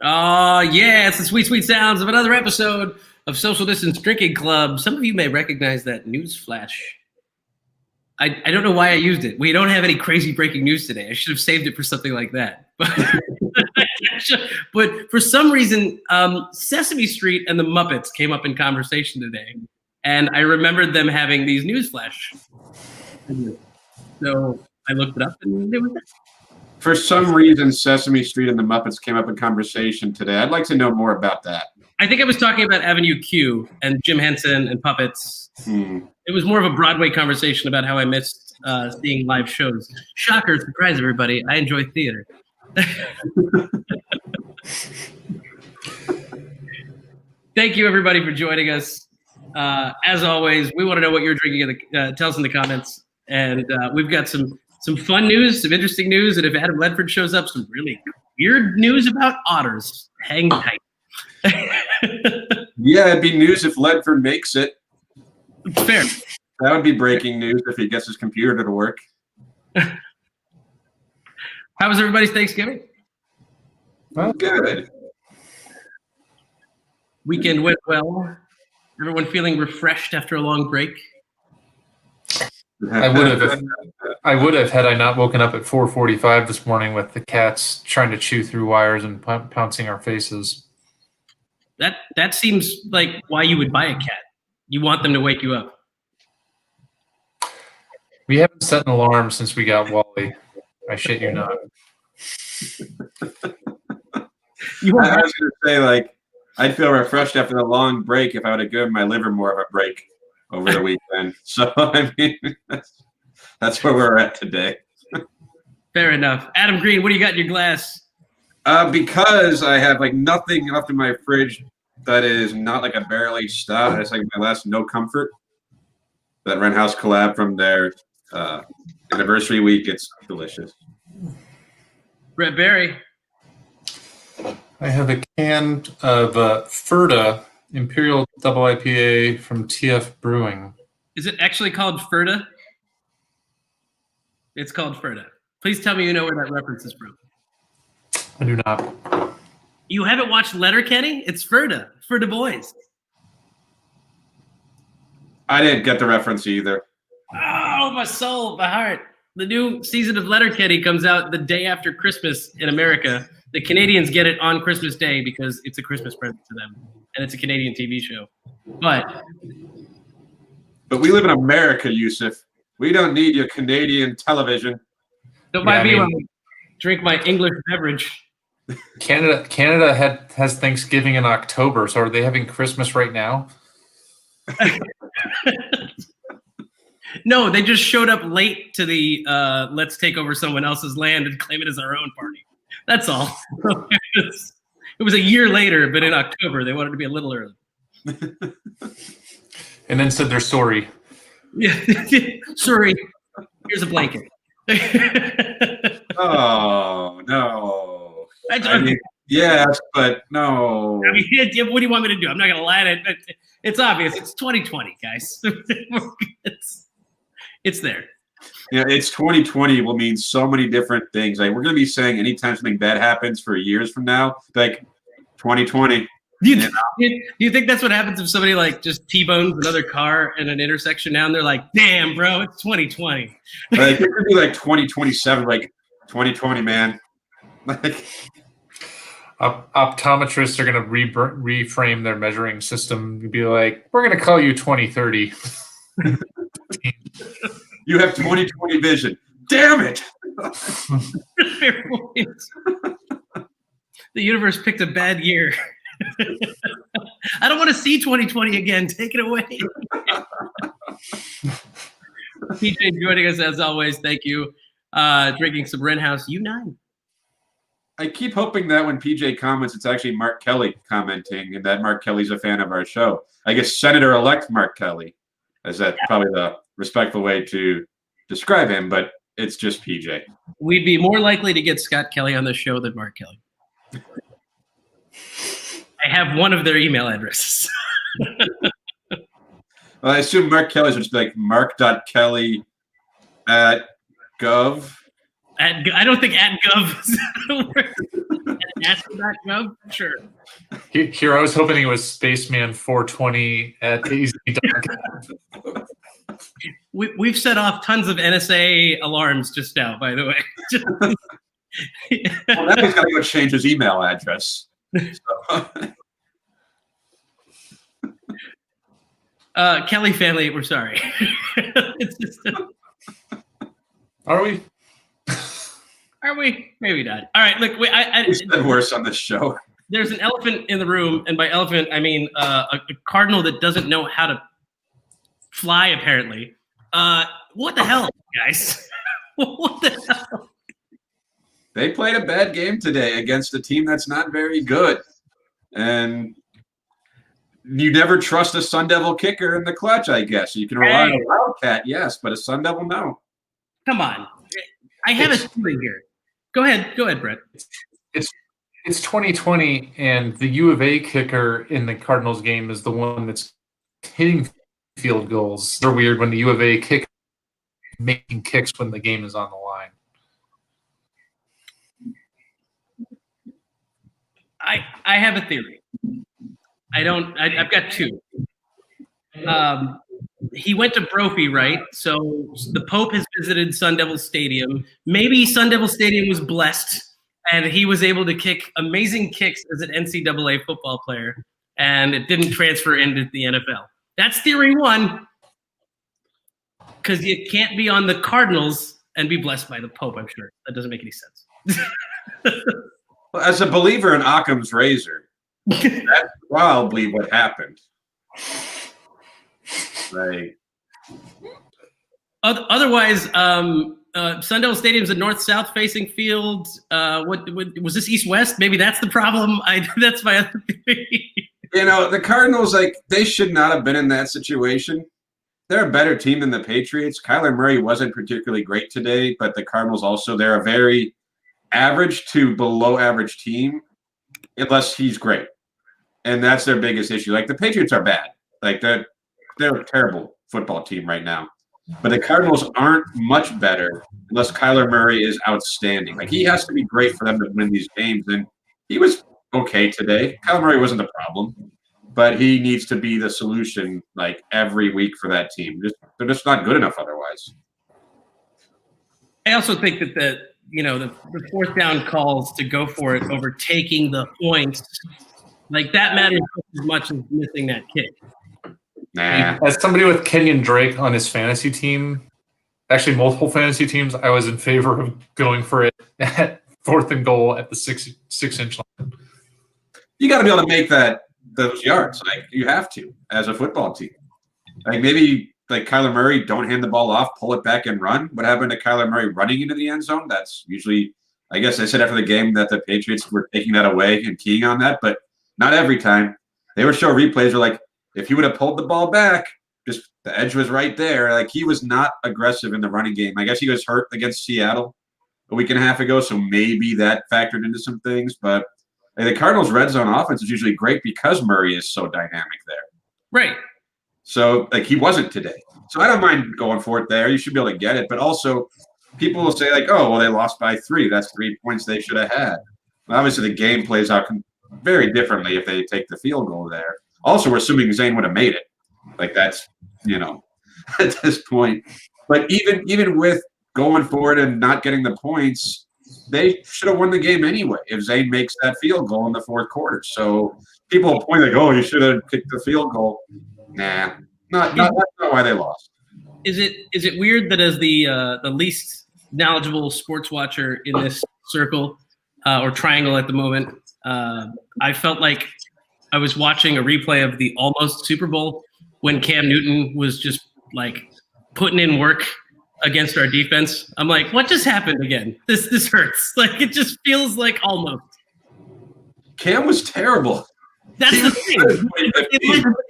Oh, yeah, it's the sweet, sweet sounds of another episode of Social Distance Drinking Club. Some of you may recognize that news flash. I don't know why I used it. We don't have any crazy breaking news today. I should have saved it for something like that. But for some reason, Sesame Street and the Muppets came up in conversation today. And I remembered them having these news flash. So I looked it up and it was that. For some reason, Sesame Street and the Muppets came up in conversation today. I'd like to know more about that. I think I was talking about Avenue Q and Jim Henson and puppets. It was more of a Broadway conversation about how I missed seeing live shows. Shocker, surprise, everybody. I enjoy theater. Thank you, everybody, for joining us. As always, we want to know what you're drinking. Tell us in the comments. And we've got some fun news, some interesting news, and if Adam Ledford shows up, some really weird news about otters. Hang tight. Yeah, it'd be news if Ledford makes it. Fair. That would be breaking news if he gets his computer to work. How was everybody's Thanksgiving? Well, good. Weekend went well. Everyone feeling refreshed after a long break? I would have had I not woken up at 4:45 this morning with the cats trying to chew through wires and pouncing our faces. That seems like why you would buy a cat. You want them to wake you up. We haven't set an alarm since we got Wally. I shit you not. I was going to say, I'd feel refreshed after the long break if I would have given my liver more of a break over the weekend. So, I mean, that's where we're at today. Fair enough. Adam Green, what do you got in your glass? Because I have nothing left in my fridge that is not a barrel-aged stout. It's my last No Comfort. That Ren House collab from their anniversary week. It's delicious. Brett Berry. I have a can of Ferda Imperial Double IPA from TF Brewing. Is it actually called Ferda? It's called Ferda. Please tell me you know where that reference is from. I do not. You haven't watched Letterkenny? It's Ferda. Ferda Boys. I didn't get the reference either. Oh, my soul, my heart. The new season of Letterkenny comes out the day after Christmas in America. The Canadians get it on Christmas Day because it's a Christmas present to them. And it's a Canadian TV show. But we live in America, Yusuf. We don't need your Canadian television. Don't mind me when I drink my English beverage. Canada has Thanksgiving in October, so are they having Christmas right now? No, they just showed up late to the let's take over someone else's land and claim it as our own party. That's all. It was a year later, but in October, they wanted to be a little early. And then said they're sorry. Yeah, sorry. Here's a blanket. Oh, no. I mean, yes, but no. I mean, what do you want me to do? I'm not going to lie. It's obvious. It's 2020, guys. It's there. Yeah, it's 2020 will mean so many different things. We're going to be saying anytime something bad happens for years from now, 2020. Do you think that's what happens if somebody just T-bones another car in an intersection now and they're like, damn, bro, it's 2020. It could be 2027, 2020, man. Optometrists are going to reframe their measuring system and be like, we're going to call you 2030. You have 2020 vision. Damn it. Fair point. The universe picked a bad year. I don't want to see 2020 again. Take it away. PJ joining us as always. Thank you. Drinking some Ren House U9. I keep hoping that when PJ comments, it's actually Mark Kelly commenting and that Mark Kelly's a fan of our show. I guess Senator-elect Mark Kelly, as that's probably the respectful way to describe him, but it's just PJ. We'd be more likely to get Scott Kelly on the show than Mark Kelly. I have one of their email addresses. Well, I assume Mark Kelly's would just be mark.kelly@gov. I don't think @gov is Ask.gov? Sure. Here, I was hoping it was Spaceman 420 at AZ. We've set off tons of NSA alarms just now, by the way. Well, now he's got to go change his email address. So. Kelly family, we're sorry. It's just Are we? Are we? Maybe not. All right, look, It's been worse on this show. There's an elephant in the room, and by elephant, I mean a cardinal that doesn't know how to fly, apparently. What the hell, guys? What the hell? They played a bad game today against a team that's not very good. And you never trust a Sun Devil kicker in the clutch, I guess. You can rely on a Wildcat, yes, but a Sun Devil, no. Come on. I have a theory here. Go ahead, Brett. It's 2020, and the U of A kicker in the Cardinals game is the one that's hitting field goals. They're weird when the U of A kicker making kicks when the game is on the line. I have a theory. I've got two. He went to Brophy, right? So the Pope has visited Sun Devil Stadium. Maybe Sun Devil Stadium was blessed, and he was able to kick amazing kicks as an NCAA football player, and it didn't transfer into the NFL. That's theory one, because you can't be on the Cardinals and be blessed by the Pope, I'm sure. That doesn't make any sense. Well, as a believer in Occam's razor, that's probably what happened. Right. Otherwise, Sun Devil Stadium's a north-south facing field. What was this east-west? Maybe that's the problem. That's my other theory. You know, the Cardinals, they should not have been in that situation. They're a better team than the Patriots. Kyler Murray wasn't particularly great today, but the Cardinals also, they're a very average to below average team, unless he's great. And that's their biggest issue. Like, the Patriots are bad. Like, they're a terrible football team right now. But the Cardinals aren't much better unless Kyler Murray is outstanding. Like, he has to be great for them to win these games. And he was okay today. Kyler Murray wasn't the problem. But he needs to be the solution, like, every week for that team. They're just not good enough otherwise. I also think that the fourth down calls to go for it over taking the points, like, that matters as much as missing that kick. Nah. As somebody with Kenyon Drake on his fantasy team, actually multiple fantasy teams, I was in favor of going for it at 4th and goal at the 6-inch line. You got to be able to make those yards. Like, you have to as a football team. Like, maybe like Kyler Murray, don't hand the ball off, pull it back and run. What happened to Kyler Murray running into the end zone? That's usually, I guess I said after the game that the Patriots were taking that away and keying on that, but not every time. They would show replays where, like, if he would have pulled the ball back, just the edge was right there. Like, he was not aggressive in the running game. I guess he was hurt against Seattle a week and a half ago, so maybe that factored into some things. But the Cardinals' red zone offense is usually great because Murray is so dynamic there. Right. So, like, he wasn't today. So I don't mind going for it there. You should be able to get it. But also, people will say, like, oh, well, they lost by 3. That's 3 points they should have had. Well, obviously, the game plays out very differently if they take the field goal there. Also, we're assuming Zane would have made it. Like, that's, at this point. But even with going forward and not getting the points, they should have won the game anyway if Zane makes that field goal in the 4th quarter. So people point like, oh, you should have kicked the field goal. Nah, that's not why they lost. Is it weird that as the least knowledgeable sports watcher in this circle or triangle at the moment, I felt like I was watching a replay of the almost Super Bowl when Cam Newton was just, like, putting in work against our defense. I'm like, what just happened again? This hurts. Like, it just feels like almost. Cam was terrible. That's the thing.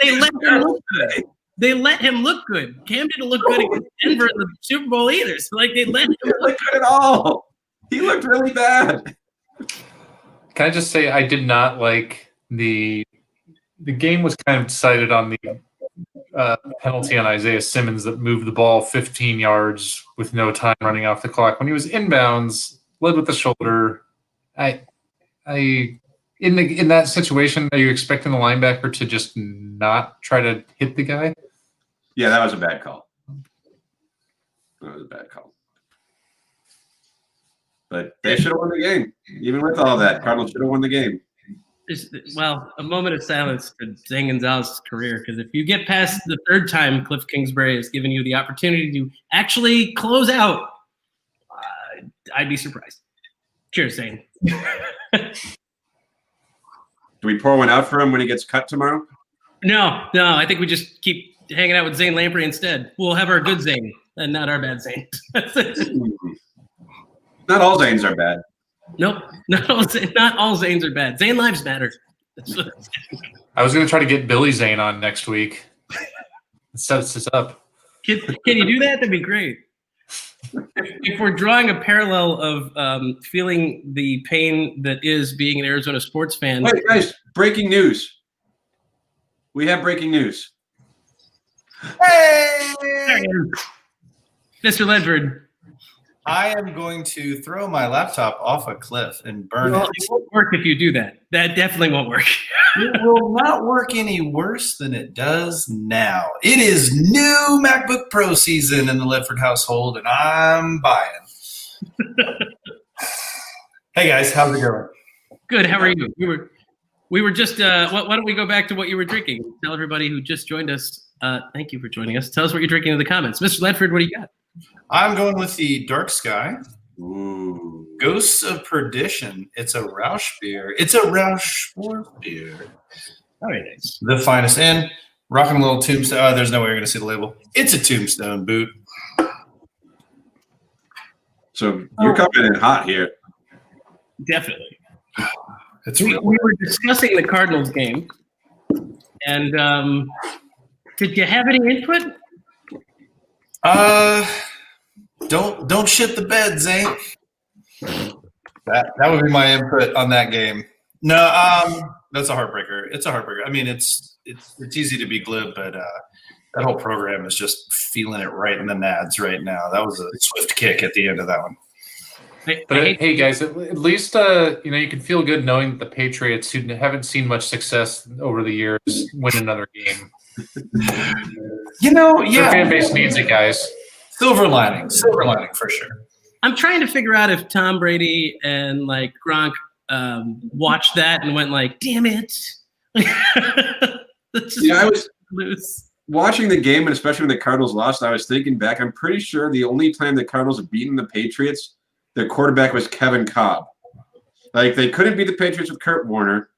They let him look good. They let him look good. Cam didn't look good against Denver in the Super Bowl either. So, like, they let him look good at all. He looked really bad. Can I just say I did not like the game was kind of decided on the penalty on Isaiah Simmons that moved the ball 15 yards with no time running off the clock. When he was inbounds, led with the shoulder, I in that situation, are you expecting the linebacker to just not try to hit the guy? Yeah, that was a bad call. But they should have won the game. Even with all that, Cardinals should have won the game. Well, a moment of silence for Zane Gonzalez's career, because if you get past the third time Cliff Kingsbury has given you the opportunity to actually close out, I'd be surprised. Cheers, Zane. Do we pour one out for him when he gets cut tomorrow? No. I think we just keep hanging out with Zane Lamprey instead. We'll have our good Zane and not our bad Zane. Not all Zanes are bad. Nope. Not all Zanes are bad. Zane lives matter. I was going to try to get Billy Zane on next week. Set this up. Can you do that? That'd be great. If we're drawing a parallel of feeling the pain that is being an Arizona sports fan. Wait, guys, breaking news. We have breaking news. Hey! Mr. Ledford. I am going to throw my laptop off a cliff and burn it. It won't work if you do that. That definitely won't work. It will not work any worse than it does now. It is new MacBook Pro season in the Ledford household, and I'm buying. Hey guys, how's it going? Good. How are you? We were just. Why don't we go back to what you were drinking? Tell everybody who just joined us. Thank you for joining us. Tell us what you're drinking in the comments, Mr. Ledford. What do you got? I'm going with the Dark Sky. Ooh. Ghosts of Perdition. It's a Rausch beer. It's a Rausch beer. Very nice. The finest. And rocking a little Tombstone. Oh, there's no way you're going to see the label. It's a Tombstone boot. So you're coming in hot here. Definitely. We were discussing the Cardinals game, and did you have any input? Don't shit the bed, Zane. That would be my input on that game. No, that's a heartbreaker. It's a heartbreaker. I mean, it's easy to be glib, but that whole program is just feeling it right in the nads right now. That was a swift kick at the end of that one. Hey guys, at least you can feel good knowing that the Patriots, who haven't seen much success over the years, win another game. Yeah, the fan base needs it, guys. Silver lining for sure. I'm trying to figure out if Tom Brady and Gronk watched that and went damn it. I was watching the game, and especially when the Cardinals lost, I was thinking back. I'm pretty sure the only time the Cardinals have beaten the Patriots, their quarterback was Kevin Kolb. They couldn't beat the Patriots with Kurt Warner,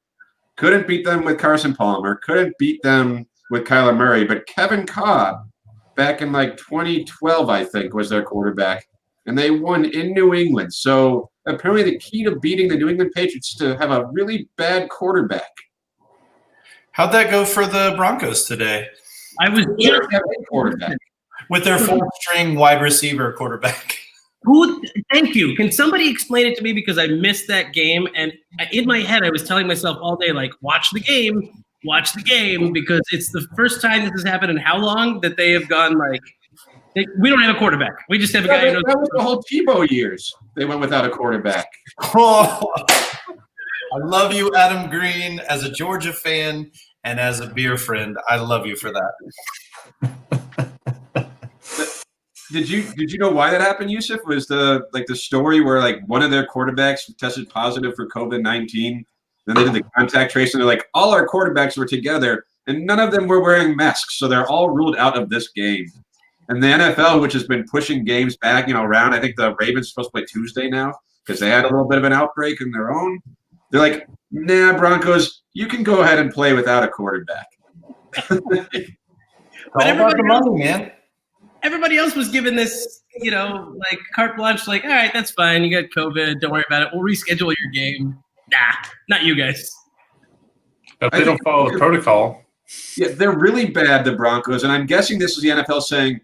couldn't beat them with Carson Palmer, couldn't beat them with Kyler Murray, but Kevin Kolb back in 2012, I think, was their quarterback, and they won in New England. So apparently the key to beating the New England Patriots is to have a really bad quarterback. How'd that go for the Broncos today? I was just have a quarterback with their fourth-string wide receiver quarterback. Thank you. Can somebody explain it to me, because I missed that game, and in my head I was telling myself all day, watch the game, because it's the first time this has happened in how long that they have gone we don't have a quarterback. We just have a guy who knows. That was the whole Tebow years. They went without a quarterback. Oh, I love you, Adam Green, as a Georgia fan and as a beer friend. I love you for that. Did you know why that happened, Yusuf? Was the story where one of their quarterbacks tested positive for COVID-19? Then they did the contact tracing. They're all our quarterbacks were together, and none of them were wearing masks, so they're all ruled out of this game. And the NFL, which has been pushing games back, around, I think the Ravens are supposed to play Tuesday now because they had a little bit of an outbreak in their own. They're like, nah, Broncos, you can go ahead and play without a quarterback. All about the money, man. Everybody else was given this, carte blanche, all right, that's fine. You got COVID. Don't worry about it. We'll reschedule your game. Nah, not you guys. But they don't follow the protocol. Yeah, they're really bad, the Broncos. And I'm guessing this is the NFL saying,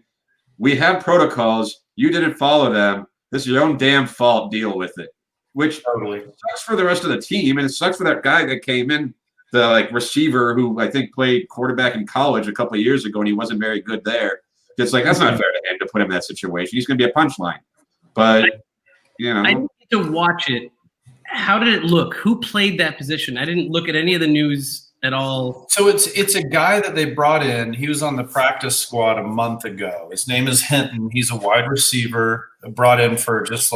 we have protocols. You didn't follow them. This is your own damn fault. Deal with it. Which totally sucks for the rest of the team. And it sucks for that guy that came in, the receiver who I think played quarterback in college a couple of years ago, and he wasn't very good there. It's that's not fair to him to put him in that situation. He's going to be a punchline. But, I need to watch it how did it look? Who played that position? I didn't look at any of the news at all. So it's a guy that they brought in. He was on the practice squad a month ago. His name is Hinton. He's a wide receiver brought in for just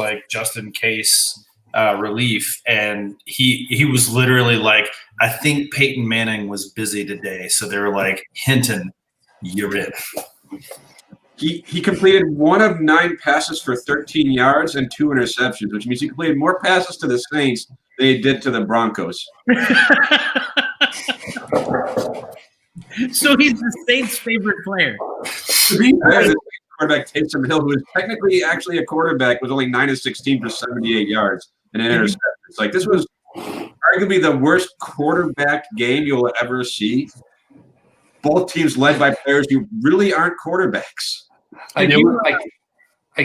in case relief. And he was literally like, I think Peyton Manning was busy today. So they were like, Hinton, you're in. He completed 1 of 9 passes for 13 yards and 2 interceptions, which means he completed more passes to the Saints than he did to the Broncos. So he's the Saints' favorite player. To be fair, the quarterback Taysom Hill, who is technically actually a quarterback, was only 9 of 16 for 78 yards and an interception. It's like this was arguably the worst quarterback game you'll ever see. Both teams led by players who really aren't quarterbacks. I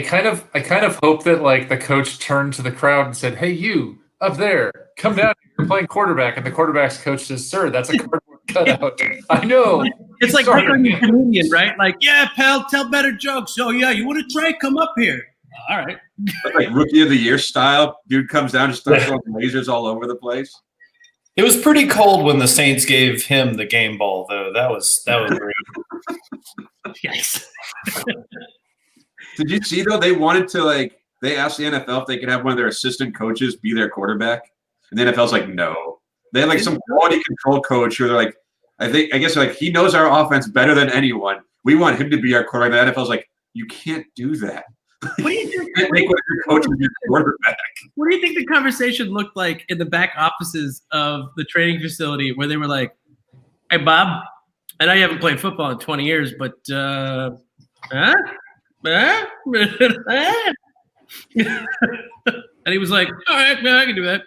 kind of hope that like the coach turned to the crowd and said, "Hey, you up there, come down. You're playing quarterback." And the quarterback's coach says, "Sir, that's a cardboard cutout." I know. It's like picking a comedian, right? Like, yeah, pal, tell better jokes. Oh, yeah, you want to try? Come up here. All right. Like Rookie of the Year style. Dude comes down and starts throwing lasers all over the place. It was pretty cold when the Saints gave him the game ball, though. That was great. Yes. Did you see though? They wanted to they asked the NFL if they could have one of their assistant coaches be their quarterback, and the NFL's like, no. They had some quality control coach who they're like, I guess he knows our offense better than anyone. We want him to be our quarterback. The NFL's like, you can't do that. What do you think? You can't make one of your coaches your quarterback. What do you think the conversation looked like in the back offices of the training facility where they were like, "Hey, Bob, I know you haven't played football in 20 years, but and he was like, "All right, man, I can do that."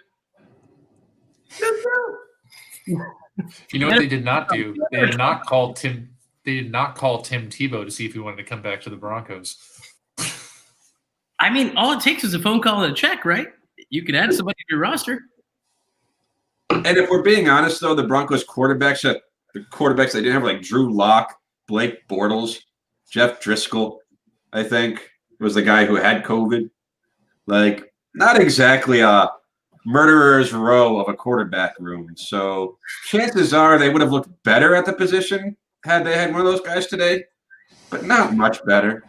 You know what they did not do? They did not call Tim Tebow to see if he wanted to come back to the Broncos. I mean, all it takes is a phone call and a check, right? You could add somebody to your roster. And if we're being honest, though, the Broncos quarterbacks they didn't have like Drew Lock, Blake Bortles, Jeff Driscoll, I think was the guy who had COVID. Like, not exactly a murderer's row of a quarterback room. So chances are they would have looked better at the position had they had one of those guys today, but not much better.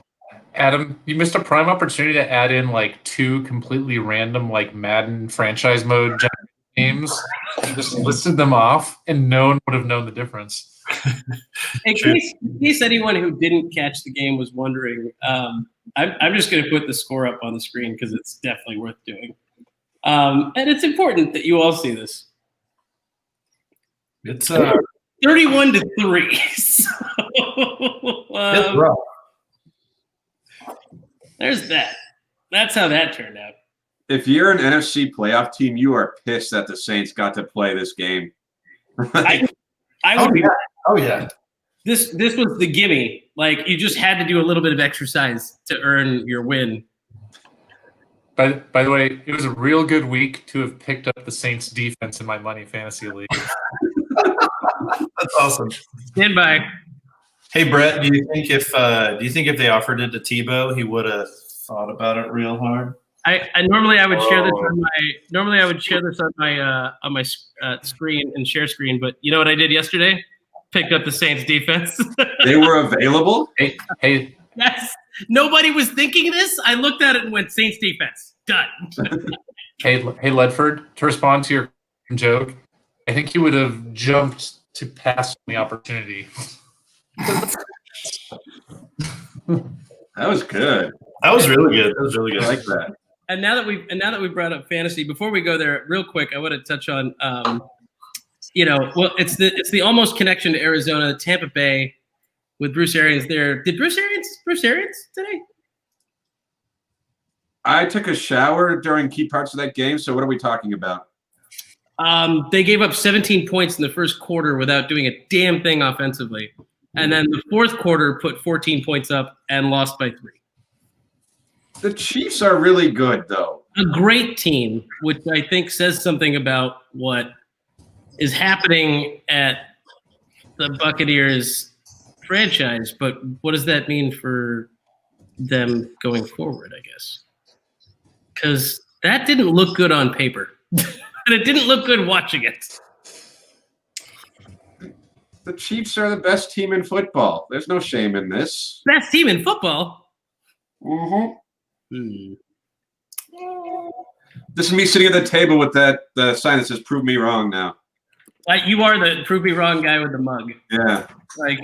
Adam, you missed a prime opportunity to add in like 2 completely random like Madden franchise mode games. You just listed them off, and no one would have known the difference. In case anyone who didn't catch the game was wondering, I'm just going to put the score up on the screen because it's definitely worth doing. And it's important that you all see this. It's 31-3. So, it's rough. there's that. That's how that turned out. If you're an NFC playoff team, you are pissed that the Saints got to play this game. I would be. Oh yeah. This was the gimme. Like, you just had to do a little bit of exercise to earn your win. By the way, it was a real good week to have picked up the Saints defense in my money fantasy league. That's awesome. Stand by. Hey Brett, do you think if they offered it to Tebow, he would have thought about it real hard? I normally I would share this on my screen and share screen, but you know what I did yesterday? Picked up the Saints defense. They were available. Hey, Yes. Nobody was thinking this. I looked at it and went, Saints defense. Done. hey, Ledford, to respond to your joke, I think you would have jumped to pass on the opportunity. That was good. That was really good. I like that. And now that we brought up fantasy, before we go there, real quick, I want to touch on it's the almost connection to Arizona, Tampa Bay with Bruce Arians there. Did Bruce Arians today? I took a shower during key parts of that game, so what are we talking about? They gave up 17 points in the first quarter without doing a damn thing offensively. And then the fourth quarter put 14 points up and lost by 3. The Chiefs are really good, though. A great team, which I think says something about what is happening at the Buccaneers franchise. But what does that mean for them going forward, I guess? Because that didn't look good on paper. and it didn't look good watching it. The Chiefs are the best team in football. There's no shame in this. Best team in football. Mm-hmm. This is me sitting at the table with the sign that says "Prove me wrong" now. You are the prove me wrong guy with the mug. Yeah. Like,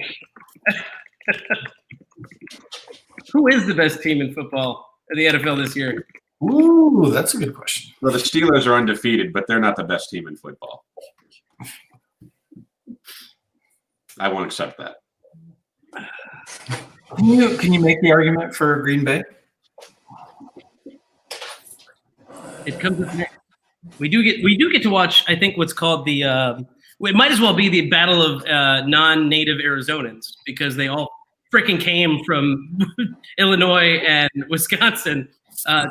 who is the best team in football in the NFL this year? Ooh, that's a good question. Well, the Steelers are undefeated, but they're not the best team in football. I won't accept that. Can you make the argument for Green Bay? It comes with we do get to watch, I think, what's called the it might as well be the battle of non-native Arizonans, because they all freaking came from Illinois and Wisconsin.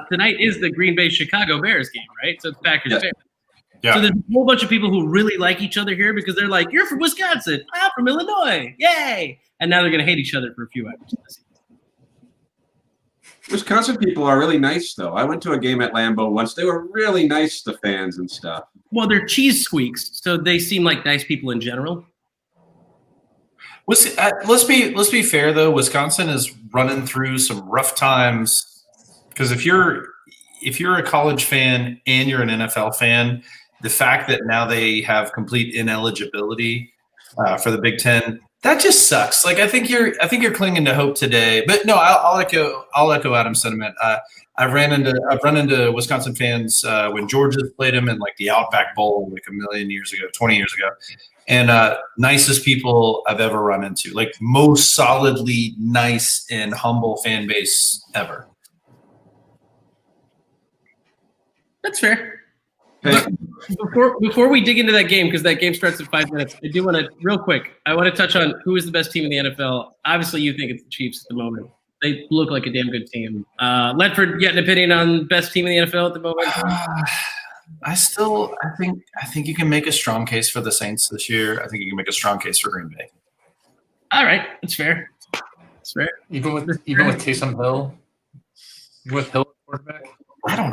Tonight is the Green Bay Chicago Bears game, right? So it's Packers Bears. Yeah. So there's a whole bunch of people who really like each other here because they're like, you're from Wisconsin, I'm from Illinois, yay! And now they're going to hate each other for a few hours. Wisconsin people are really nice, though. I went to a game at Lambeau once. They were really nice to fans and stuff. Well, they're cheese squeaks, so they seem like nice people in general. Let's be fair though. Wisconsin is running through some rough times because if you're a college fan and you're an NFL fan, the fact that now they have complete ineligibility for the Big Ten, that just sucks. Like I think you're clinging to hope today. But no, I'll echo Adam's sentiment. I've run into Wisconsin fans when Georgia played them in like the Outback Bowl like 20 years ago, and nicest people I've ever run into. Like most solidly nice and humble fan base ever. That's fair. Hey. But before we dig into that game, because that game starts in 5 minutes, I do want to, real quick, I want to touch on who is the best team in the NFL. Obviously, you think it's the Chiefs at the moment. They look like a damn good team. Ledford, you got an opinion on best team in the NFL at the moment? I think you can make a strong case for the Saints this year. I think you can make a strong case for Green Bay. All right, that's fair. That's fair. Even with Taysom Hill, with Hill quarterback. I don't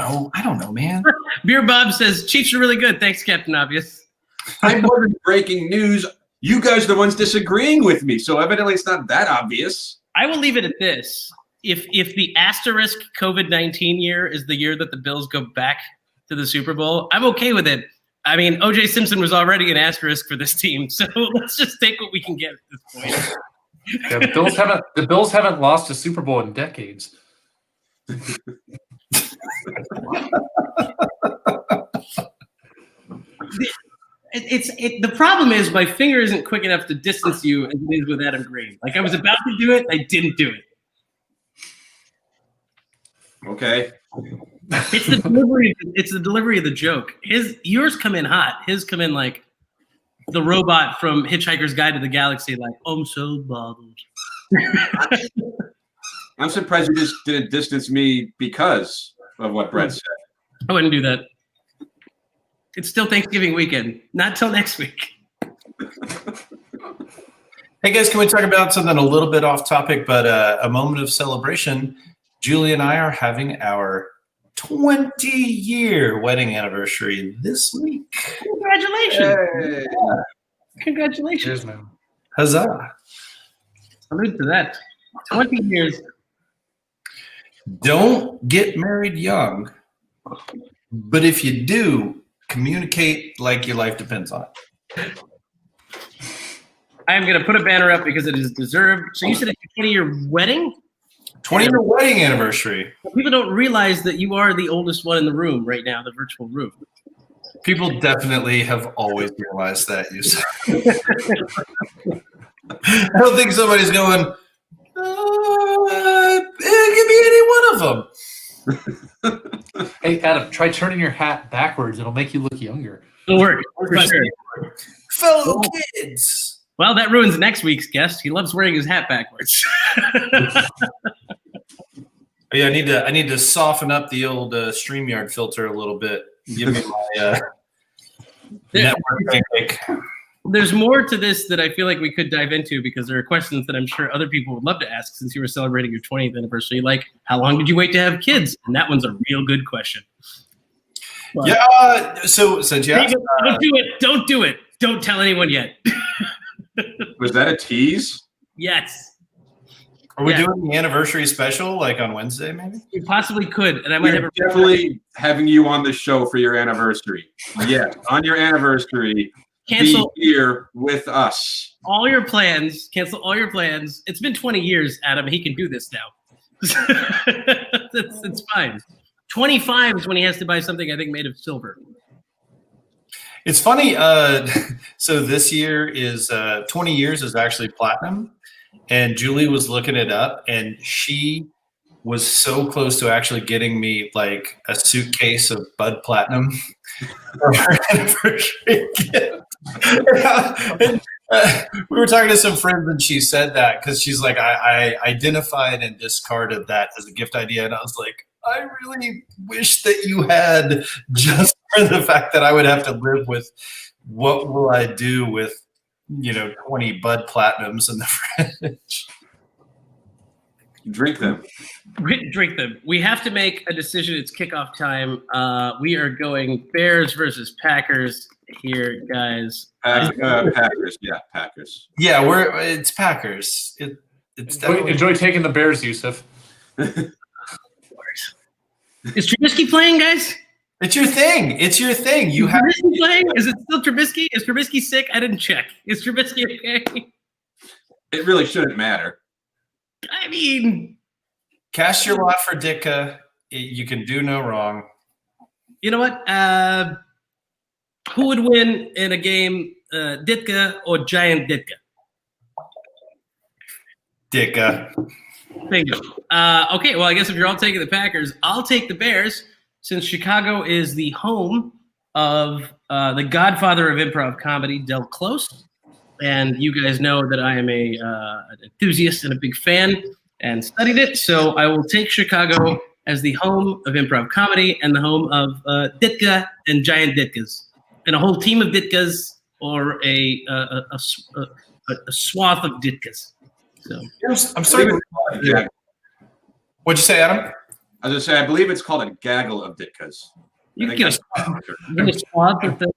know, man. Beer Bob says Chiefs are really good. Thanks, Captain Obvious. I wasn't breaking news. You guys are the ones disagreeing with me, so evidently it's not that obvious. I will leave it at this. If the asterisk COVID-19 year is the year that the Bills go back to the Super Bowl, I'm okay with it. I mean, O.J. Simpson was already an asterisk for this team, so let's just take what we can get at this point. Yeah, the Bills haven't lost a Super Bowl in decades. The problem is my finger isn't quick enough to distance you as it is with Adam Green. Like I was about to do it, I didn't do it. Okay. It's the delivery. It's the delivery of the joke. Yours come in hot. His come in like the robot from Hitchhiker's Guide to the Galaxy. Like I'm so bothered. I'm surprised you just didn't distance me because of what Brett said. I wouldn't do that. It's still Thanksgiving weekend. Not till next week. Hey guys, can we talk about something a little bit off topic, but a moment of celebration? Julie and I are having our 20-year wedding anniversary this week. Congratulations. Hey. Yeah. Congratulations. Cheers, man. Huzzah. Salute to that. 20 years. Don't get married young, but if you do, communicate like your life depends on it. I am going to put a banner up because it is deserved. So you said it's a 20-year wedding? 20-year wedding anniversary. People don't realize that you are the oldest one in the room right now, the virtual room. People definitely have always realized that. I don't think somebody's going, it could be any one of them. Hey, Adam, try turning your hat backwards. It'll make you look younger. It'll work. For sure. Fellow kids. Well, that ruins next week's guest. He loves wearing his hat backwards. Yeah, I need to soften up the old StreamYard filter a little bit. Give me my network pancake. There's more to this that I feel like we could dive into because there are questions that I'm sure other people would love to ask since you were celebrating your 20th anniversary. Like, how long did you wait to have kids? And that one's a real good question. But Yeah. So since you asked, don't do it. Don't do it. Don't tell anyone yet. Was that a tease? Yes. are we doing the anniversary special like on Wednesday, maybe? You possibly could, and I might have We're definitely having you on the show for your anniversary. Yes, on your anniversary, cancel be here with us. all your plans. Cancel all your plans. It's been 20 years, Adam. He can do this now. it's fine. 25 is when he has to buy something, I think, made of silver. It's funny. So this year is 20 years is actually platinum. And Julie was looking it up, and she was so close to actually getting me like a suitcase of Bud Platinum for her anniversary gift. And, we were talking to some friends, and she said that because she's like, I identified and discarded that as a gift idea, and I was like, I really wish that you had, just for the fact that I would have to live with what will I do with 20 Bud Platinums in the fridge. Drink them. Drink them. We have to make a decision. It's kickoff time. We are going Bears versus Packers here, guys. Packers. Yeah, Packers. Yeah, it's Packers. It's definitely Enjoy taking the Bears, Yusuf. Is Trubisky playing, guys? It's your thing. It's your thing. You have Trubisky playing? Is it still Trubisky? Is Trubisky sick? I didn't check. Is Trubisky okay? It really shouldn't matter. I mean, cast your lot for Ditka. You can do no wrong. You know what? Who would win in a game, Ditka or Giant Ditka? Ditka. Bingo. Okay, well, I guess if you're all taking the Packers, I'll take the Bears, since Chicago is the home of the godfather of improv comedy, Del Close. And you guys know that I am an enthusiast and a big fan and studied it. So I will take Chicago as the home of improv comedy and the home of Ditka and Giant Ditkas. And a whole team of Ditkas, or a swath of Ditkas. So I'm sorry. What'd you say, Adam? I was going to say, I believe it's called a gaggle of Ditkas. you can get a swath of them.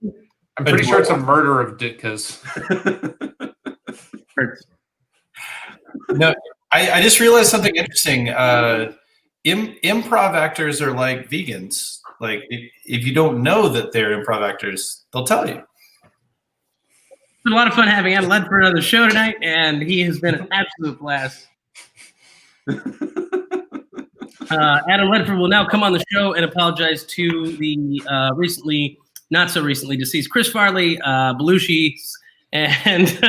I'm pretty sure it's a murder of Ditkas. No, I just realized something interesting. Improv actors are like vegans. Like, if you don't know that they're improv actors, they'll tell you. It's been a lot of fun having Adam Ledford on the show tonight, and he has been an absolute blast. Adam Ledford will now come on the show and apologize to the not so recently deceased Chris Farley, Belushi, and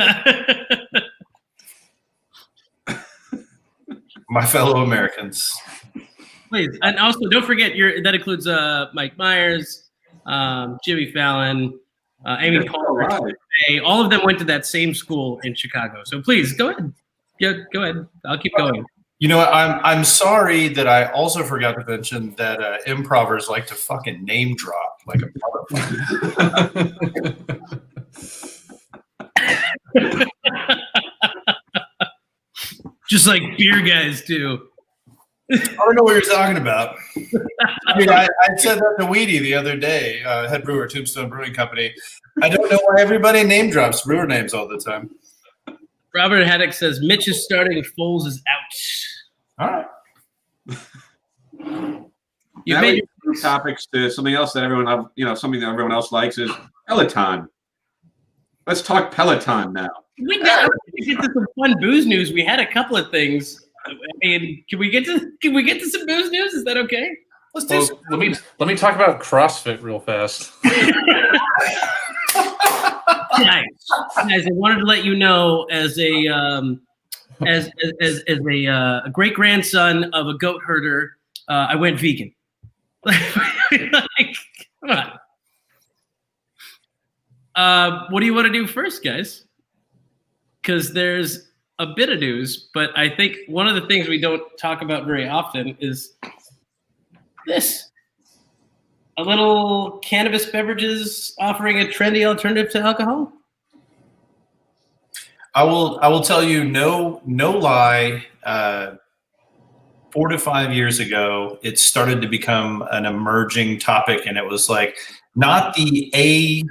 my fellow Americans. Please, and also don't forget that includes Mike Myers, Jimmy Fallon, Amy Poehler. All of them went to that same school in Chicago. So please go ahead. Yeah, go ahead. I'll keep going. You know what? I'm sorry that I also forgot to mention that improvers like to fucking name drop like a motherfucker. Just like beer guys do. I don't know what you're talking about. I mean, I said that to Weedy the other day, head brewer, Tombstone Brewing Company. I don't know why everybody name drops brewer names all the time. Robert Haddock says Mitch is starting, Foles is out. All right. You now made we move topics to something else that everyone, something that everyone else likes is Peloton. Let's talk Peloton now. We got to get to some fun booze news. We had a couple of things. I mean, can we get to some booze news? Is that okay? Let's do. Let me talk about CrossFit real fast. Guys, I wanted to let you know, as a great grandson of a goat herder, I went vegan. Like, come on. What do you want to do first, guys? Because there's a bit of news, but I think one of the things we don't talk about very often is this. A little cannabis beverages offering a trendy alternative to alcohol. I will tell you, no lie. 4 to 5 years ago, it started to become an emerging topic, and it was like not the A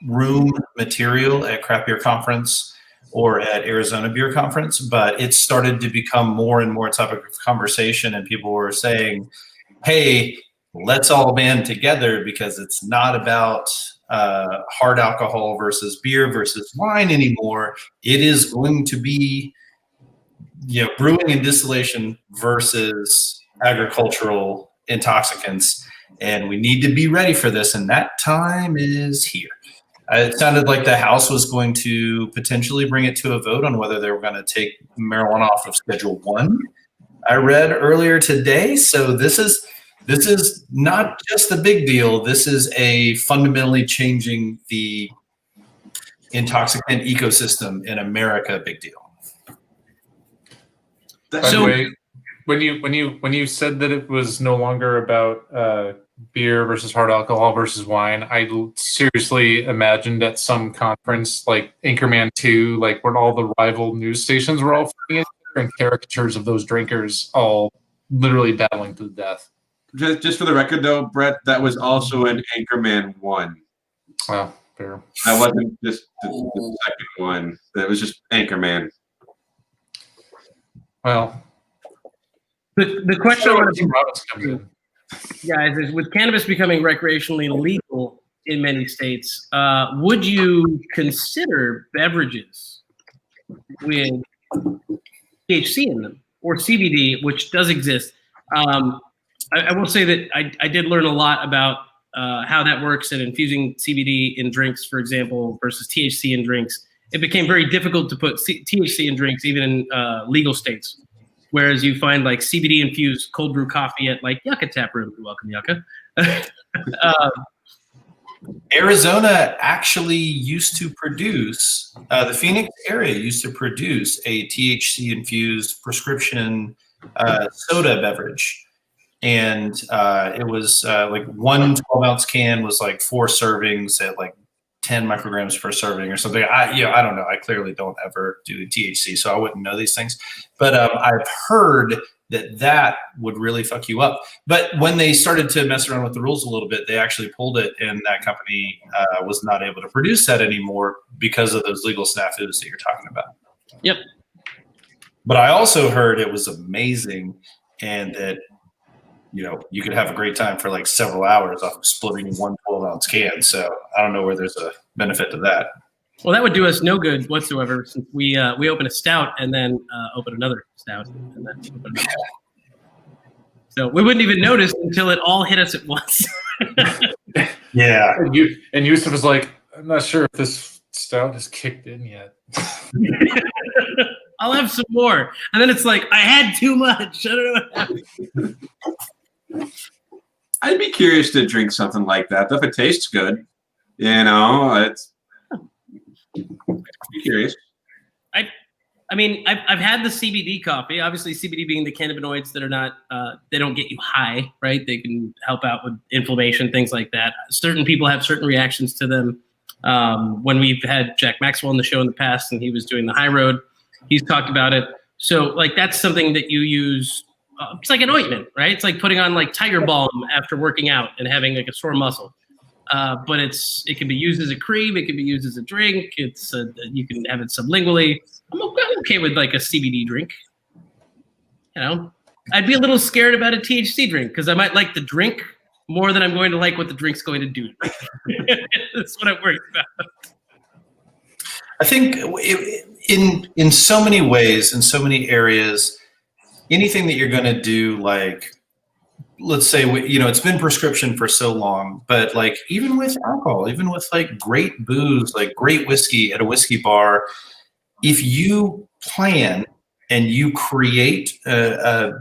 room material at Craft Beer Conference or at Arizona Beer Conference, but it started to become more and more a topic of conversation, and people were saying, hey, let's all band together because it's not about hard alcohol versus beer versus wine anymore. It is going to be brewing and distillation versus agricultural intoxicants, and we need to be ready for this, and that time is here. It sounded like the House was going to potentially bring it to a vote on whether they were going to take marijuana off of Schedule 1. I read earlier today, so this is not just a big deal. This is a fundamentally changing the intoxicant ecosystem in America big deal. By the way, when you said that it was no longer about beer versus hard alcohol versus wine, I seriously imagined at some conference like Anchorman 2, like when all the rival news stations were all fighting each other and caricatures of those drinkers all literally battling to the death. Just for the record, though, Brett, that was also in Anchorman 1. Wow, fair. That wasn't just the second one. That was just Anchorman. Well, the question I want to Roberts comes in. guys is, with cannabis becoming recreationally legal in many states, would you consider beverages with THC in them or CBD, which does exist? I will say that I did learn a lot about how that works and infusing CBD in drinks, for example, versus THC in drinks. It became very difficult to put THC in drinks, even in legal states. Whereas you find like CBD infused cold brew coffee at like Yucca Tap Room. You're welcome, Yucca. Arizona actually used to produce, the Phoenix area used to produce a THC infused prescription soda beverage. And it was like one 12-ounce can was like 4 servings at like 10 micrograms per serving or something. I don't know. I clearly don't ever do THC, so I wouldn't know these things. But I've heard that would really fuck you up. But when they started to mess around with the rules a little bit, they actually pulled it, and that company was not able to produce that anymore because of those legal snafus that you're talking about. Yep. But I also heard it was amazing, and that you could have a great time for like several hours off of splitting one 12-ounce can. So I don't know where there's a benefit to that. Well, that would do us no good whatsoever, since we open a stout and then open another stout and then open another. So we wouldn't even notice until it all hit us at once. Yeah. And Yusuf was like, I'm not sure if this stout has kicked in yet. I'll have some more. And then it's like, I had too much. I don't know what happened. I'd be curious to drink something like that. If it tastes good, it's. Be curious. I mean, I've had the CBD coffee. Obviously, CBD being the cannabinoids that are not, they don't get you high, right? They can help out with inflammation, things like that. Certain people have certain reactions to them. When we've had Jack Maxwell on the show in the past, and he was doing the high road, he's talked about it. So, like, that's something that you use. It's like an ointment, right? It's like putting on like Tiger Balm after working out and having like a sore muscle. But it can be used as a cream. It can be used as a drink. You can have it sublingually. I'm okay with like a CBD drink. I'd be a little scared about a THC drink because I might like the drink more than I'm going to like what the drink's going to do. That's what I'm worried about. I think in so many ways, in so many areas, anything that you're going to do, like, let's say, it's been prescription for so long, but like even with alcohol, even with like great booze, like great whiskey at a whiskey bar, if you plan and you create a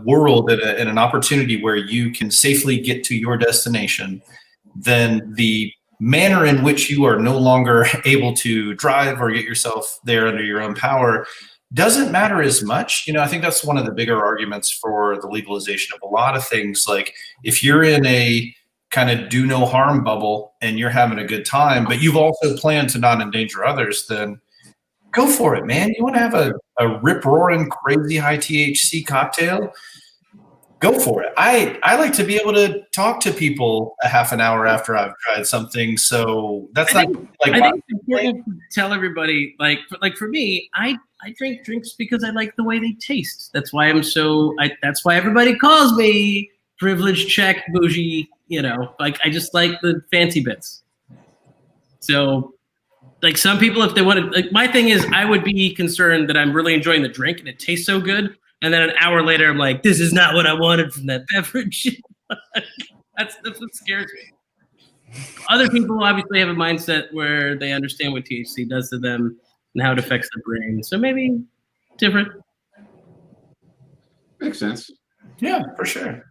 world and an opportunity where you can safely get to your destination, then the manner in which you are no longer able to drive or get yourself there under your own power doesn't matter as much. I think that's one of the bigger arguments for the legalization of a lot of things. Like, if you're in a kind of do no harm bubble and you're having a good time, but you've also planned to not endanger others, then go for it, man. You want to have a rip roaring crazy high THC cocktail? go for it. I like to be able to talk to people a half an hour after I've tried something. So that's I not think like it's important to tell everybody, like for me, I drink drinks because I like the way they taste. That's why that's why everybody calls me privileged, check, bougie, like I just like the fancy bits. So like some people, if they wanted, like my thing is I would be concerned that I'm really enjoying the drink and it tastes so good. And then an hour later, I'm like, this is not what I wanted from that beverage. That's what scares me. Other people obviously have a mindset where they understand what THC does to them and how it affects the brain. So maybe different. Makes sense. Yeah, for sure.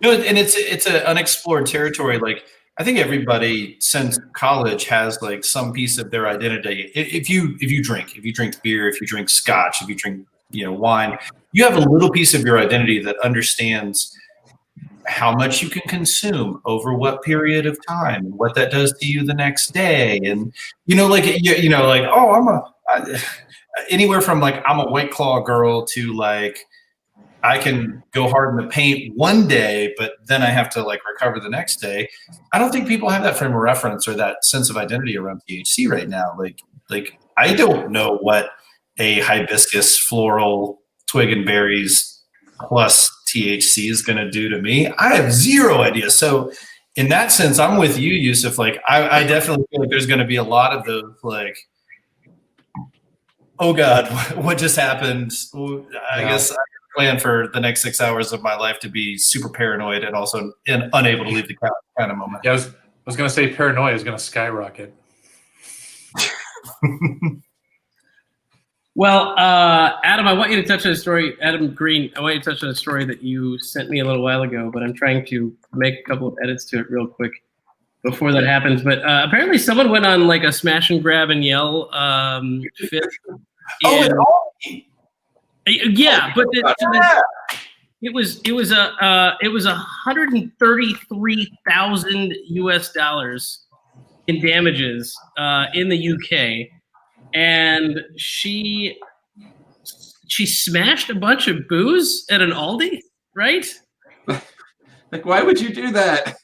No, and it's an unexplored territory. Like I think everybody since college has like some piece of their identity. If you drink beer, if you drink scotch, if you drink wine, you have a little piece of your identity that understands how much you can consume over what period of time and what that does to you the next day. And anywhere from like I'm a White Claw girl to like I can go hard in the paint one day, but then I have to like recover the next day. I don't think people have that frame of reference or that sense of identity around THC right now. Like I don't know what a hibiscus floral twig and berries plus THC is going to do to me. I have zero idea. So in that sense, I'm with you, Yusuf. Like I definitely feel like there's going to be a lot of those like, oh God, what just happened? I guess I plan for the next 6 hours of my life to be super paranoid and also unable to leave the couch kind of moment. Yeah, I was going to say paranoia is going to skyrocket. Well, Adam, I want you to touch on a story. Adam Green, I want you to touch on a story that you sent me a little while ago, but I'm trying to make a couple of edits to it real quick before that happens. But apparently someone went on like a smash and grab and yell fit. Yeah, but it was $133,000 US in damages in the UK. And she smashed a bunch of booze at an Aldi, right? Like, why would you do that?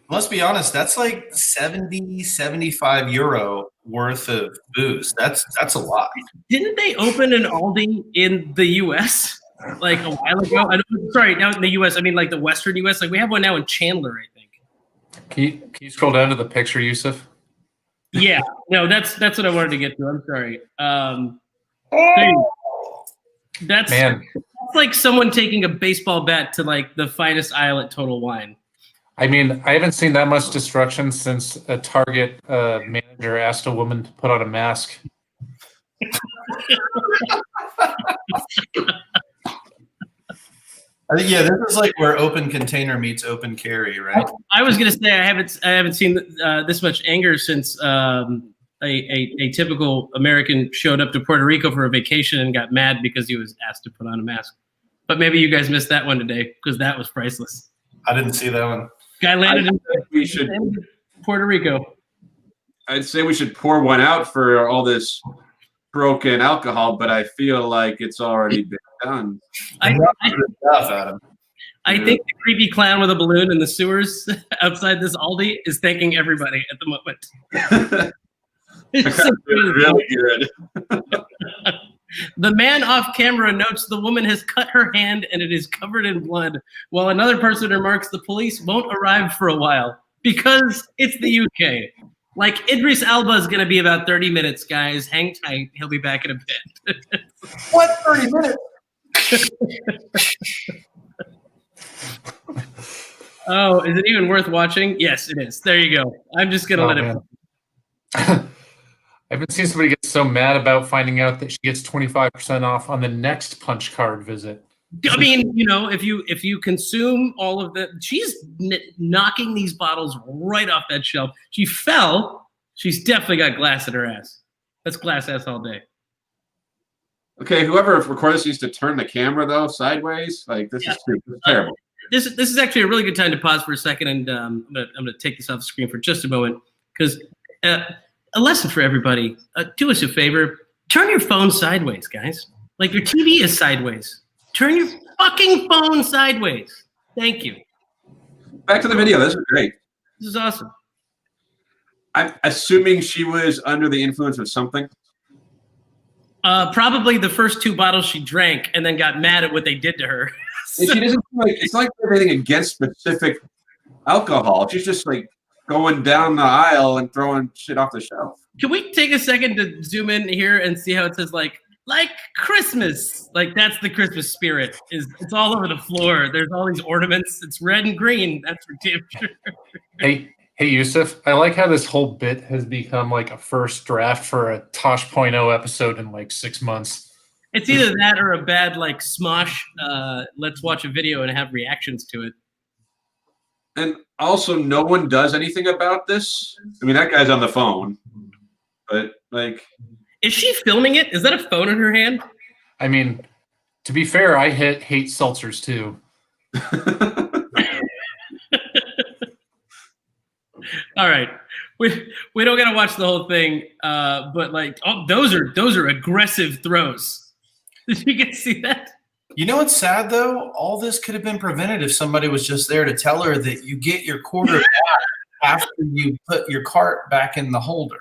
Let's be honest, that's like 70, 75 euro worth of booze. That's a lot. Didn't they open an Aldi in the US like a while ago? Sorry, now in the US, I mean like the Western US. Like we have one now in Chandler, I think. Can you scroll down to the picture, Yusuf? Yeah, no, that's what I wanted to get to. I'm sorry. That's like someone taking a baseball bat to like the finest aisle at Total Wine. I mean, I haven't seen that much destruction since a Target manager asked a woman to put on a mask. I think, this is like where open container meets open carry, right? I was gonna say I haven't seen this much anger since a typical American showed up to Puerto Rico for a vacation and got mad because he was asked to put on a mask. But maybe you guys missed that one today because that was priceless. I didn't see that one. Guy landed in Puerto Rico. I'd say we should pour one out for all this broken alcohol, but I feel like it's already been done. I think the creepy clown with a balloon in the sewers outside this Aldi is thanking everybody at the moment. It's so really good. The man off camera notes the woman has cut her hand and it is covered in blood, while another person remarks the police won't arrive for a while because it's the UK. Like Idris Elba is going to be about 30 minutes, guys. Hang tight. He'll be back in a bit. What 30 minutes? Oh, is it even worth watching? Yes, it is. There you go. I'm just going to let it. I haven't seen somebody get so mad about finding out that she gets 25% off on the next punch card visit. I mean, if you consume all of that, she's knocking these bottles right off that shelf. She fell. She's definitely got glass in her ass. That's glass ass all day. Okay, whoever recorded this needs to turn the camera though sideways. Like this is terrible. This is actually a really good time to pause for a second, and I'm gonna take this off the screen for just a moment because a lesson for everybody. Do us a favor. Turn your phone sideways, guys. Like your TV is sideways. Turn fucking phone sideways. Thank you. Back to the video. This is great. This is awesome. I'm assuming she was under the influence of something. Probably the first 2 bottles she drank and then got mad at what they did to her. And she doesn't it's like everything against specific alcohol. She's just like going down the aisle and throwing shit off the shelf. Can we take a second to zoom in here and see how it says like Christmas? Like that's the Christmas spirit. It's all over the floor. There's all these ornaments. It's red and green. That's for damn sure. Hey, Yusuf, I like how this whole bit has become like a first draft for a Tosh.0 episode in like 6 months. It's either that or a bad like Smosh. Let's watch a video and have reactions to it. And also, no one does anything about this. I mean, that guy's on the phone, but like, is she filming it? Is that a phone in her hand? I mean, to be fair, I hate seltzers too. All right, we don't gotta watch the whole thing, but like, those are aggressive throws. Did you get to see that? You know what's sad though? All this could have been prevented if somebody was just there to tell her that you get your quarter back after you put your cart back in the holder.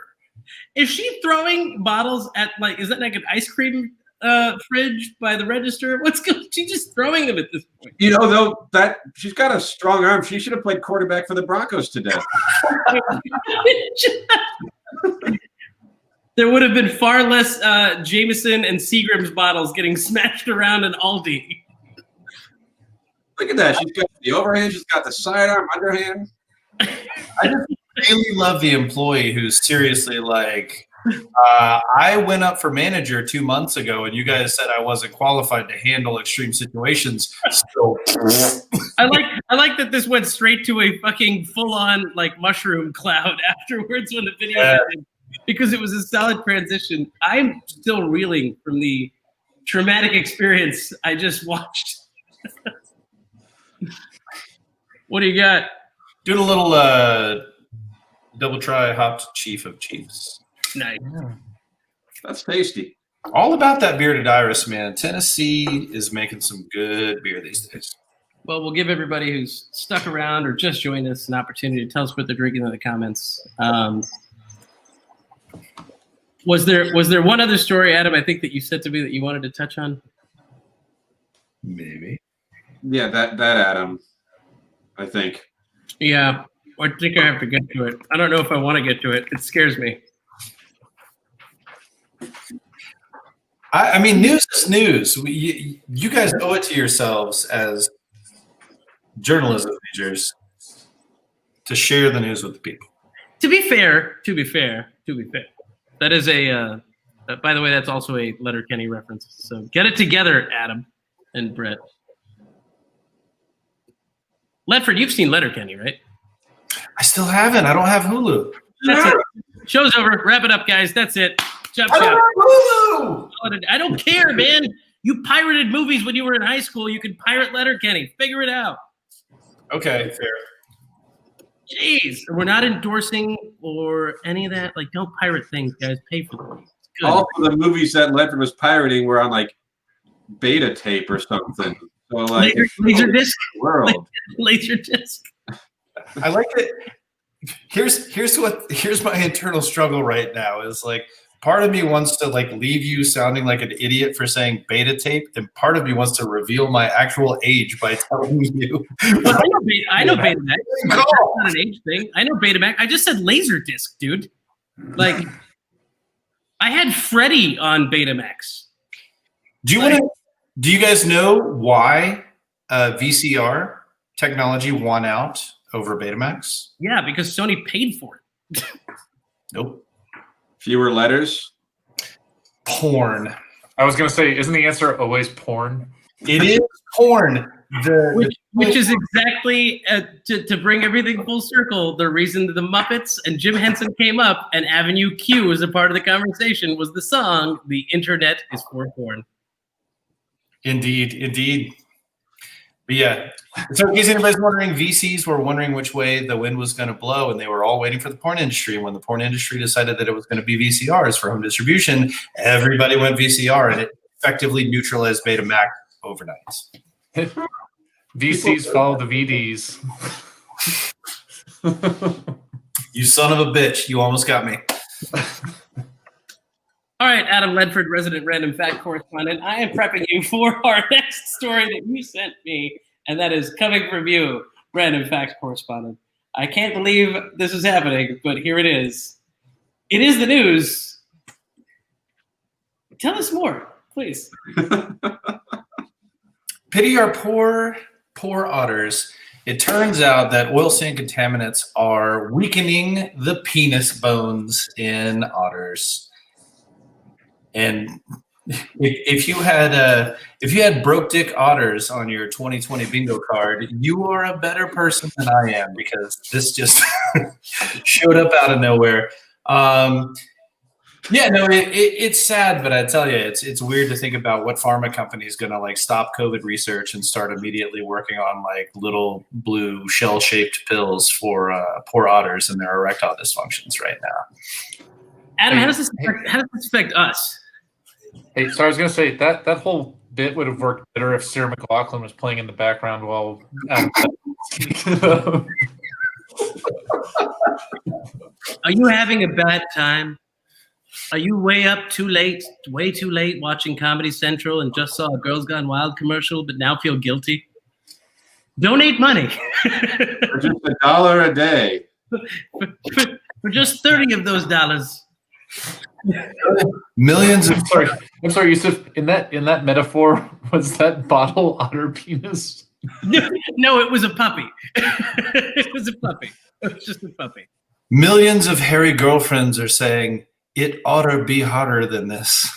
Is she throwing bottles at like? Is that like an ice cream fridge by the register? What's going? She's just throwing them at this point. you know, though, that she's got a strong arm. She should have played quarterback for the Broncos today. There would have been far less Jameson and Seagram's bottles getting smashed around in Aldi. Look at that. She's got the overhand. She's got the sidearm, underhand. I just really love the employee who's seriously like, I went up for manager 2 months ago, and you guys said I wasn't qualified to handle extreme situations. So I like that this went straight to a fucking full-on like mushroom cloud afterwards when the video ended, because it was a solid transition. I'm still reeling from the traumatic experience I just watched. What do you got? doing a little double try hopped chief of chiefs. Nice. That's tasty. All about that bearded iris, man. Tennessee is making some good beer these days. Well, we'll give everybody who's stuck around or just joined us an opportunity to tell us what they're drinking in the comments. Was there one other story, Adam, I think that you said to me that you wanted to touch on? Maybe. Yeah, that Adam, I think. Yeah, I think I have to get to it. I don't know if I want to get to it. It scares me. I mean, news is news. You guys owe it to yourselves as journalism majors to share the news with the people. To be fair, that is a. By the way, that's also a Letterkenny reference. So get it together, Adam and Brett. Ledford, you've seen Letterkenny, right? I still haven't. I don't have Hulu. That's it. Show's over. Wrap it up, guys. That's it. Chop I don't chop. have Hulu. I don't care, man. You pirated movies when you were in high school. You can pirate Letterkenny. Figure it out. Okay, fair. Jeez. We're not endorsing or any of that. Like, don't pirate things, guys. Pay for them. Good. All of the movies that Ledford was pirating were on like beta tape or something. So like laser disc. World. Laser disc. I like it. Here's my internal struggle right now is like part of me wants to like leave you sounding like an idiot for saying beta tape, and part of me wants to reveal my actual age by telling you. Well, I know Betamax. That's not an age thing. I know Betamax. I just said laser disc, dude. Like, I had Freddy on Betamax. Do you guys know why VCR technology won out over Betamax? Yeah, because Sony paid for it. Nope. Fewer letters. Porn. I was going to say, isn't the answer always porn? It is porn. Which is exactly, to bring everything full circle, the reason that the Muppets and Jim Henson came up and Avenue Q was a part of the conversation was the song, The Internet is for Porn. Indeed. But yeah, so in case anybody's wondering, VCs were wondering which way the wind was going to blow, and they were all waiting for the porn industry. When the porn industry decided that it was going to be VCRs for home distribution, everybody went VCR, and it effectively neutralized Betamax overnight. VCs follow the VDs. You son of a bitch. You almost got me. All right, Adam Ledford, resident random fact correspondent. I am prepping you for our next story that you sent me, and that is coming from you, random facts correspondent. I can't believe this is happening, but here it is. It is the news. Tell us more, please. Pity our poor otters. It turns out that oil sand contaminants are weakening the penis bones in otters. And if you had broke dick otters on your 2020 bingo card, you are a better person than I am, because this just showed up out of nowhere. It's sad, but I tell you, it's weird to think about what pharma company is going to like stop COVID research and start immediately working on like little blue shell-shaped pills for poor otters and their erectile dysfunctions right now. Adam, how does this affect us? Hey, so I was going to say that whole bit would have worked better if Sarah McLachlan was playing in the background while. Are you having a bad time? Are you way too late watching Comedy Central and just saw a Girls Gone Wild commercial, but now feel guilty? Donate money. For just $1 a day. For just 30 of those dollars. Millions of I'm sorry, Yusuf. In that metaphor, was that bottle otter penis? No, it was a puppy. It was a puppy. It was just a puppy. millions of hairy girlfriends are saying it ought to be hotter than this.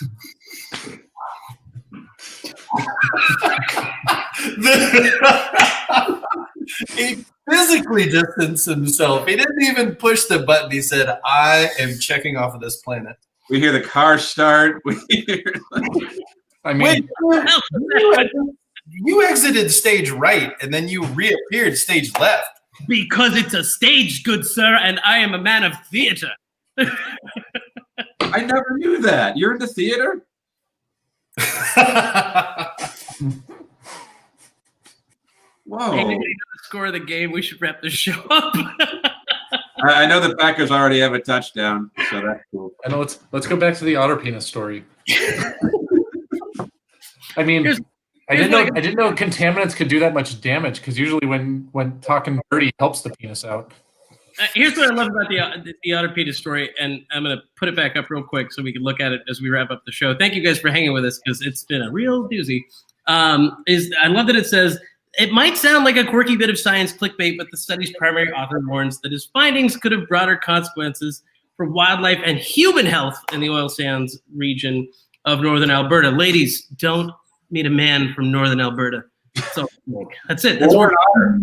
He physically distanced himself. He didn't even push the button. He said, I am checking off of this planet. We hear the car start. I mean, wait, you exited stage right, and then you reappeared stage left. Because it's a stage, good sir, and I am a man of theater. I never knew that. You're in the theater? Whoa. Hey, the score of the game. We should wrap this show up. I know the Packers already have a touchdown, so that's cool. I know. Let's go back to the otter penis story. I mean, I didn't know contaminants could do that much damage, because usually when talking dirty helps the penis out. Here's what I love about the otter penis story, and I'm going to put it back up real quick so we can look at it as we wrap up the show. Thank you guys for hanging with us, because it's been a real doozy. I love that it says, it might sound like a quirky bit of science clickbait, but the study's primary author warns that his findings could have broader consequences for wildlife and human health in the oil sands region of northern Alberta. Ladies, don't meet a man from northern Alberta. So that's it. That's or an otter,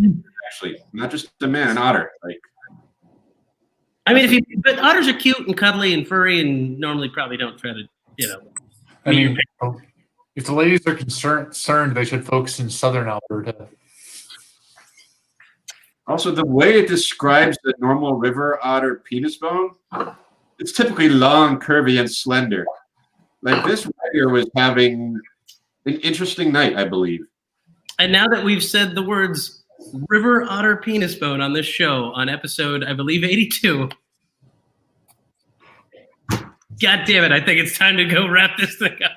actually, not just a man, an otter. Like, I mean, but otters are cute and cuddly and furry, and normally probably don't try to, I mean, if the ladies are concerned, they should focus in southern Alberta. also, the way it describes the normal river otter penis bone, it's typically long, curvy, and slender. Like this writer was having an interesting night, I believe. And now that we've said the words river otter penis bone on this show, on episode, I believe, 82, God damn it, I think it's time to go wrap this thing up.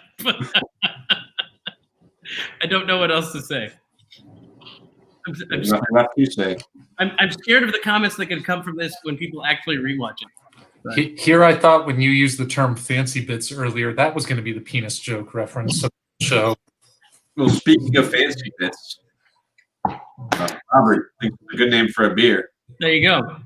I don't know what else to say. There's nothing left to say. I'm scared of the comments that can come from this when people actually rewatch it. But Here, I thought when you used the term fancy bits earlier, that was going to be the penis joke reference to the show. Well, speaking of fancy bits, Robert, I think it's a good name for a beer. there you go.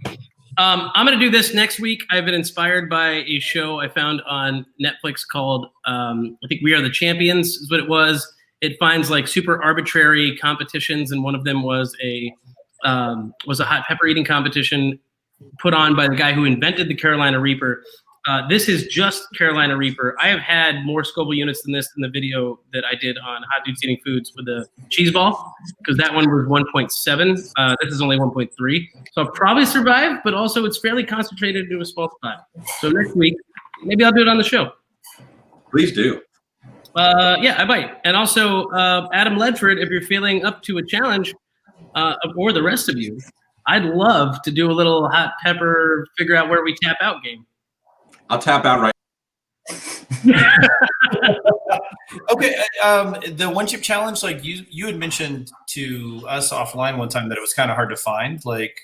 I'm going to do this next week. I've been inspired by a show I found on Netflix called, I think We Are the Champions is what it was. It finds like super arbitrary competitions, and one of them was a hot pepper eating competition put on by the guy who invented the Carolina Reaper. This is just Carolina Reaper. I have had more Scoville units than this in the video that I did on Hot Dudes Eating Foods with the cheese ball, because that one was 1.7. This is only 1.3. So I'll probably survive, but also it's fairly concentrated into a small spot. So next week, maybe I'll do it on the show. Please do. Yeah, I might. And also, Adam Ledford, if you're feeling up to a challenge, or the rest of you, I'd love to do a little hot pepper, figure out where we tap out game. I'll tap out right. Okay, the one chip challenge, like you had mentioned to us offline one time that it was kind of hard to find. Like,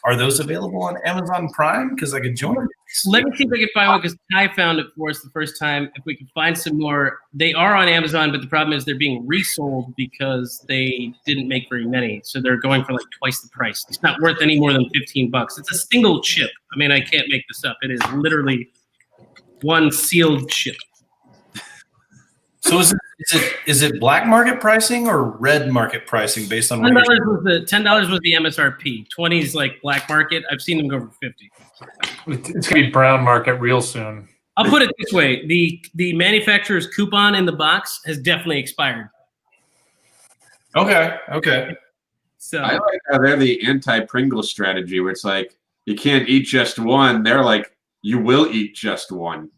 are those available on Amazon Prime? Because I could join. Let me see if I can find one, because Ty found it for us the first time. If we can find some more, they are on Amazon, but the problem is they're being resold because they didn't make very many, so they're going for like twice the price. It's not worth any more than $15. It's a single chip. I mean, I can't make this up. It is literally one sealed chip. So is it black market pricing or red market pricing based on $10 was the MSRP. 20 is like black market. I've seen them go for 50. It's gonna be brown market real soon. I'll put it this way: the manufacturer's coupon in the box has definitely expired. Okay. So I like how they're the anti-Pringles strategy, where it's like you can't eat just one. They're like, you will eat just one.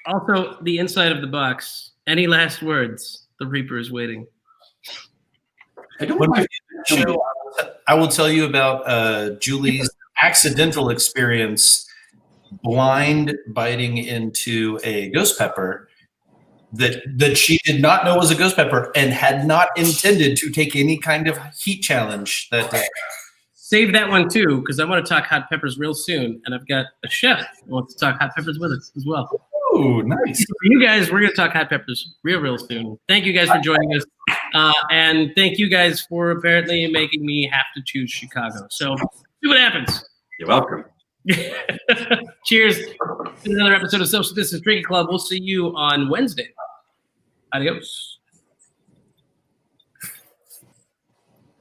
also the inside of the box. Any last words? The Reaper is waiting. I don't When like we show, I will tell you about Julie's accidental experience blind biting into a ghost pepper that she did not know was a ghost pepper and had not intended to take any kind of heat challenge that day. Save that one too, because I want to talk hot peppers real soon, and I've got a chef who wants to talk hot peppers with us as well. Oh, nice. For you guys, we're going to talk hot peppers real soon. Thank you guys for joining us. And thank you guys for apparently making me have to choose Chicago. So see what happens. You're welcome. Cheers to another episode of Social Distance Drinking Club. We'll see you on Wednesday. Adios.